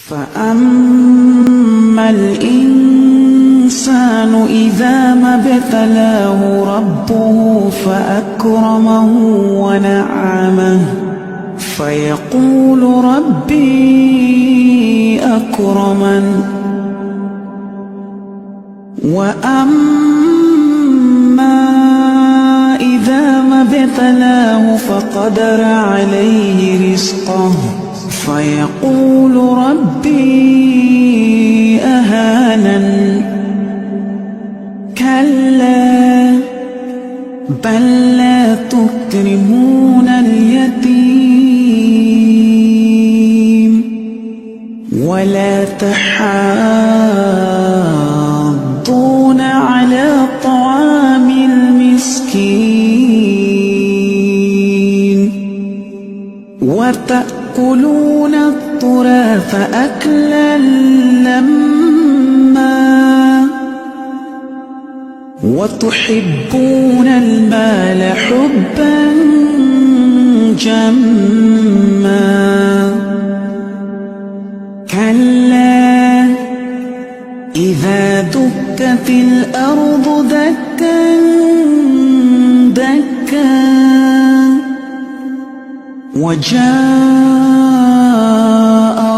فأما الإنسان إذا ما ابتلاه ربه فأكرمه ونعمه فيقول ربي أكرمن وأما إذا ما ابتلاه فقدر عليه رزقه فيقول ربي أهانن كلا بل لا تكرمون اليتيم ولا تحاضون على طعام المسكين وتأكلون التراث أكلا لما وتحبون المال حبا جما كلا إذا دكت الأرض دكا دكا وجاء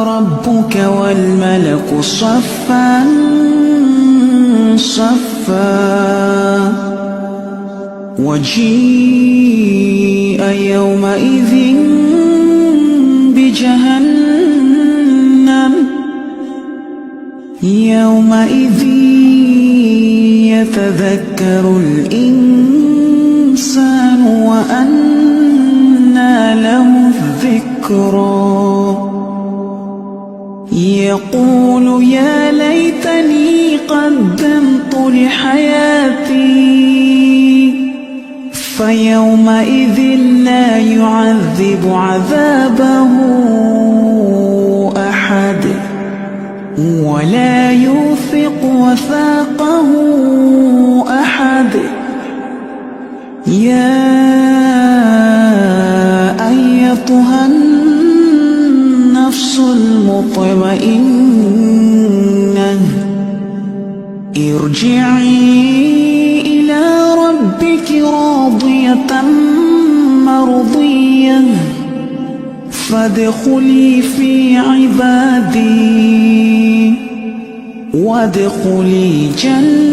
ربك والملك صفا صفا وجيء يومئذ بجهنم يومئذ يتذكر الإنسان وأنى له الذكرى يقول يا ليتني قدمت لحياتي فيومئذ لا يعذب عذابه أحد ولا يوثق وثاقه أحد يا أيتها النفس المطمئنة ارجعي إلى ربك راضية مرضية فادخلي في عبادي وادخلي جنتي.